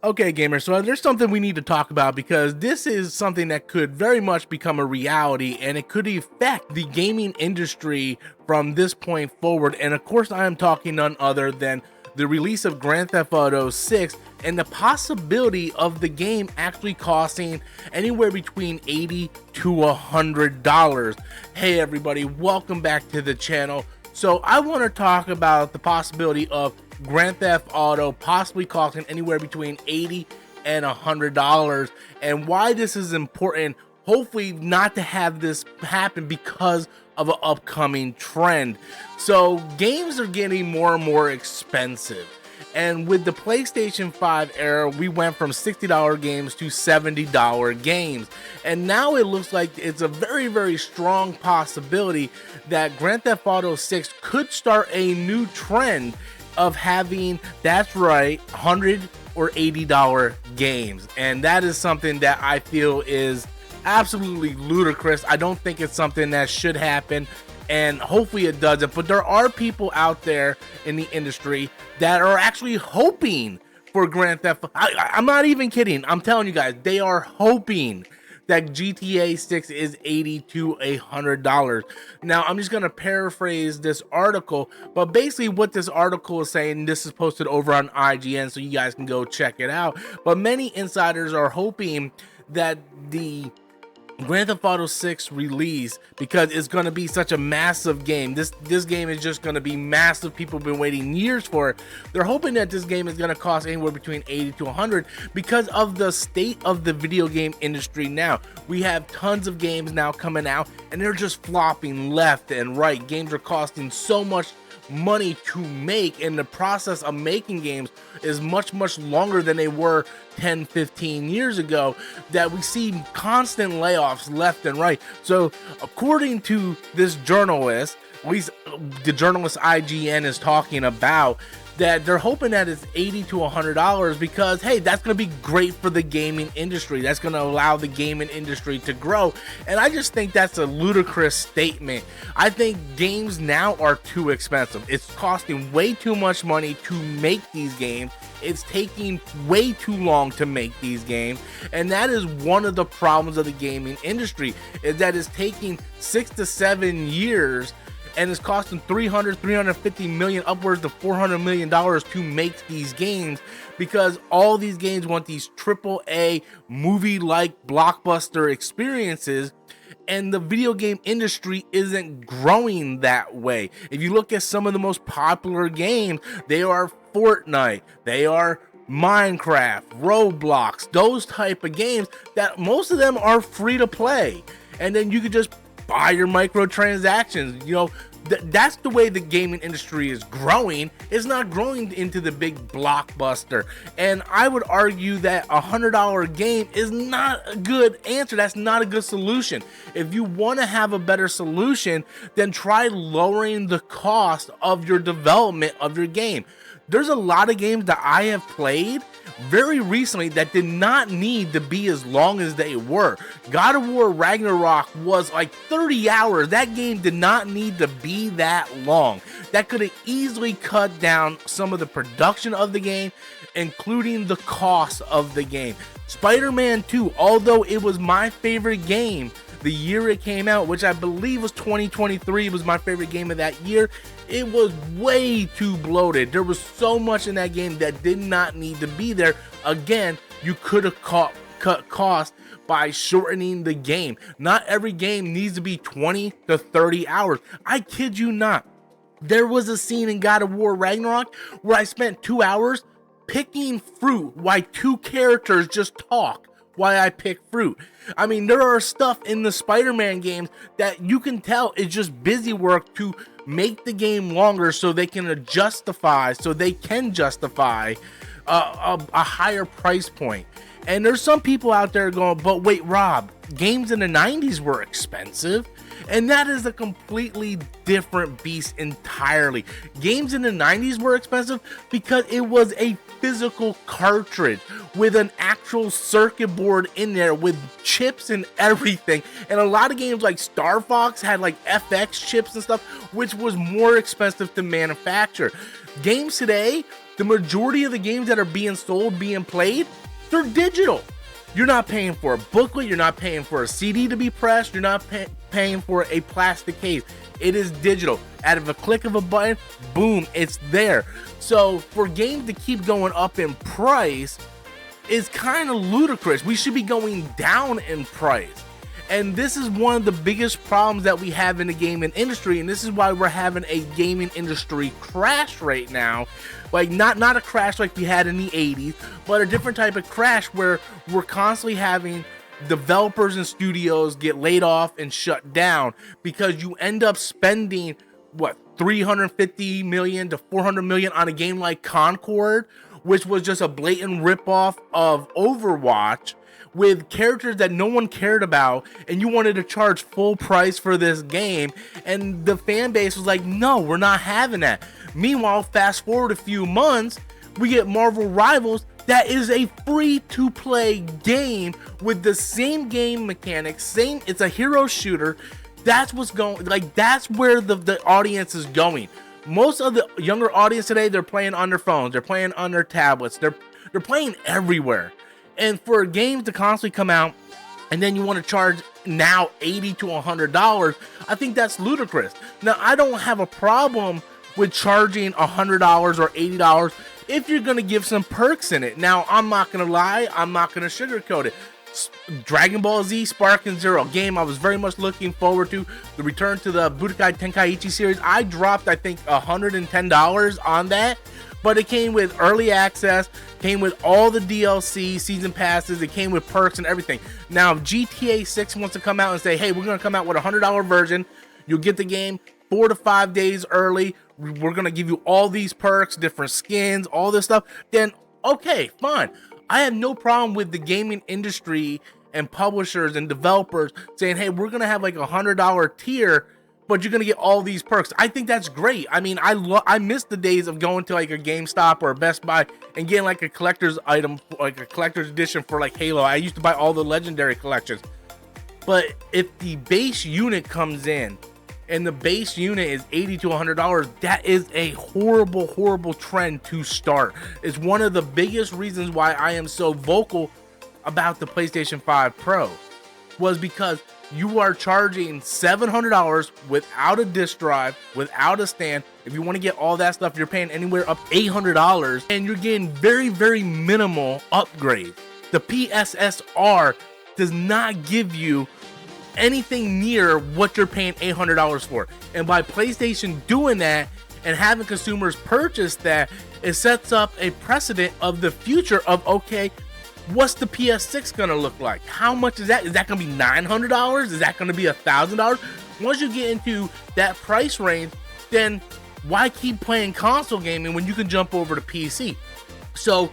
Okay, gamers, so there's something we need to talk about because this is something that could very much become a reality and it could affect the gaming industry from this point forward. And of course, I am talking none other than the release of Grand Theft Auto 6 and the possibility of the game actually costing anywhere between $80 to $100. Hey everybody, welcome back to the channel. So I want to talk about the possibility of Grand Theft Auto possibly costing anywhere between $80 and $100 and why this is important, hopefully not to have this happen because of an upcoming trend. So games are getting more and more expensive, and with the PlayStation 5 era we went from $60 games to $70 games, and now it looks like it's a very strong possibility that Grand Theft Auto 6 could start a new trend of having, that's right, $100 or $80 games. And that is something that I feel is absolutely ludicrous. I don't think it's something that should happen, and hopefully it doesn't. But there are people out there in the industry that are actually hoping for Grand Theft. I'm not even kidding. I'm telling you guys, they are hoping that GTA 6 is $80 to $100. Now, I'm just going to paraphrase this article, but basically what this article is saying, this is posted over on IGN, so you guys can go check it out. But many insiders are hoping that the Grand Theft Auto 6 release, because it's going to be such a massive game. This game is just going to be massive. People have been waiting years for it. They're hoping that this game is going to cost anywhere between $80 to $100 because of the state of the video game industry now. We have tons of games now coming out and they're just flopping left and right. Games are costing so much money to make, and the process of making games is much longer than they were 10-15 years ago, that we see constant layoffs left and right. So according to this journalist, at least the journalist IGN is talking about, that they're hoping that it's $80 to $100 because, hey, that's going to be great for the gaming industry. That's going to allow the gaming industry to grow. And I just think that's a ludicrous statement. I think games now are too expensive. It's costing way too much money to make these games. It's taking way too long to make these games. And that is one of the problems of the gaming industry, is that it's taking 6 to 7 years and it's costing $350 million, upwards of $400 million to make these games, because all these games want these AAA movie-like blockbuster experiences, and the video game industry isn't growing that way. If you look at some of the most popular games, they are Fortnite, they are Minecraft, Roblox, those type of games that most of them are free to play, and then you could just buy your microtransactions. You know, that's the way the gaming industry is growing. It's not growing into the big blockbuster, and I would argue that a $100 game is not a good answer. That's not a good solution. If you want to have a better solution, then try lowering the cost of your development of your game. There's a lot of games that I have played very recently that did not need to be as long as they were. God of War Ragnarok was like 30 hours. That game did not need to be that long. That could have easily cut down some of the production of the game, including the cost of the game. Spider-Man 2, although it was my favorite game the year it came out, which I believe was 2023, was my favorite game of that year, it was way too bloated. There was so much in that game that did not need to be there. Again, you could have cut costs by shortening the game. Not every game needs to be 20 to 30 hours. I kid you not. There was a scene in God of War Ragnarok where I spent 2 hours picking fruit while two characters just talk while I pick fruit. I mean, there are stuff in the Spider-Man games that you can tell is just busy work to make the game longer so they can justify a higher price point. And there's some people out there going, but wait, Rob, games in the 90s were expensive. And that is a completely different beast entirely. Games in the 90s were expensive because it was a physical cartridge with an actual circuit board in there with chips and everything. And a lot of games like Star Fox had like FX chips and stuff, which was more expensive to manufacture. Games today The majority of the games that are being sold, being played, they're digital. You're not paying for a booklet, you're not paying for a CD to be pressed, you're not paying for a plastic case. It is digital. Out of a click of a button, boom, it's there. So for games to keep going up in price is kind of ludicrous. We should be going down in price. And this is one of the biggest problems that we have in the gaming industry, and this is why we're having a gaming industry crash right now. Like not a crash like we had in the 80s, but a different type of crash where we're constantly having developers and studios get laid off and shut down because you end up spending what, 350 million to 400 million on a game like Concord, which was just a blatant ripoff of Overwatch, with characters that no one cared about, and you wanted to charge full price for this game, and the fan base was like, no, we're not having that. Meanwhile, fast forward a few months, we get Marvel Rivals that is a free-to-play game with the same game mechanics, it's a hero shooter. That's what's going, like, that's where the audience is going. Most of the younger audience today, they're playing on their phones, they're playing on their tablets, they're playing everywhere. And for games to constantly come out and then you want to charge now $80 to $100, I think that's ludicrous. Now, I don't have a problem with charging $100 or $80 if you're going to give some perks in it. Now, I'm not going to lie, I'm not going to sugarcoat it. Dragon Ball Z Sparking Zero, game I was very much looking forward to. The return to the Budokai Tenkaichi series. I dropped, I think, $110 on that. But it came with early access, came with all the DLC, season passes, it came with perks and everything. Now, if GTA 6 wants to come out and say, hey, we're going to come out with a $100 version, you'll get the game 4 to 5 days early, we're going to give you all these perks, different skins, all this stuff, then okay, fine. I have no problem with the gaming industry and publishers and developers saying, hey, we're going to have like a $100 tier, but you're going to get all these perks. I think that's great. I mean, I miss the days of going to like a GameStop or a Best Buy and getting like a collector's item, like a collector's edition for like Halo. I used to buy all the legendary collections. But if the base unit comes in and the base unit is $80 to $100, that is a horrible, horrible trend to start. It's one of the biggest reasons why I am so vocal about the PlayStation 5 Pro, was because you are charging $700 without a disc drive, without a stand. If you want to get all that stuff, you're paying anywhere up $800, and you're getting very, very minimal upgrades. The PSSR does not give you anything near what you're paying $800 for. And by PlayStation doing that and having consumers purchase that, it sets up a precedent of the future of, okay, what's the PS6 gonna look like? How much is that? Is that gonna be $900? Is that gonna be $1,000? Once you get into that price range, then why keep playing console gaming when you can jump over to PC? So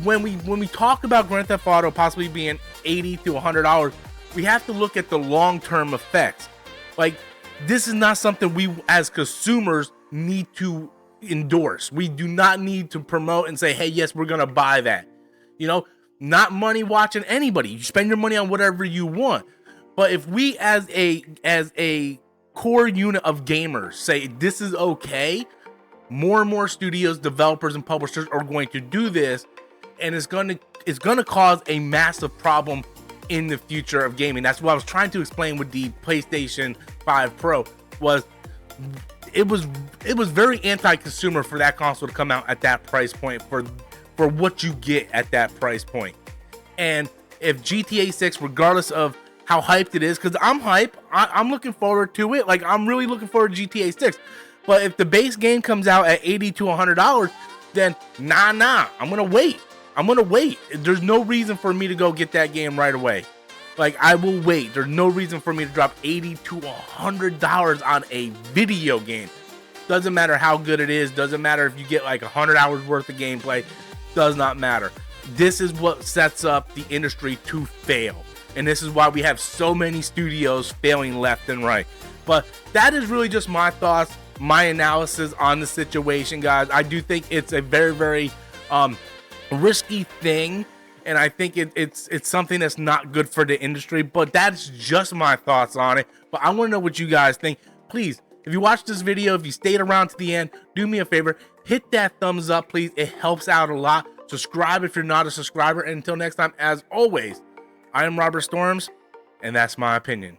when we talk about Grand Theft Auto possibly being $80 to $100, we have to look at the long-term effects. Like, this is not something we as consumers need to endorse. We do not need to promote and say, hey, yes, we're gonna buy that. You know, not money watching anybody. You spend your money on whatever you want. But if we as a core unit of gamers say this is okay, more and more studios, developers, and publishers are going to do this, and it's gonna cause a massive problem in the future of gaming. That's what I was trying to explain with the PlayStation 5 Pro. It was very anti-consumer for that console to come out at that price point for what you get at that price point. And if GTA 6, regardless of how hyped it is, because I'm hyped, I'm looking forward to it. Like, I'm really looking forward to GTA 6. But if the base game comes out at $80 to $100, then nah, I'm gonna wait. There's no reason for me to go get that game right away. Like, I will wait. There's no reason for me to drop $80 to $100 on a video game. Doesn't matter how good it is. Doesn't matter if you get like 100 hours worth of gameplay. Does not matter. This is what sets up the industry to fail. And this is why we have so many studios failing left and right. But that is really just my thoughts, my analysis on the situation, guys. I do think it's a very, very risky thing. And I think it's something that's not good for the industry. But that's just my thoughts on it. But I want to know what you guys think. Please If you watched this video, if you stayed around to the end, do me a favor, hit that thumbs up, please. It helps out a lot. Subscribe if you're not a subscriber. And until next time, as always, I am Robert Storms, and that's my opinion.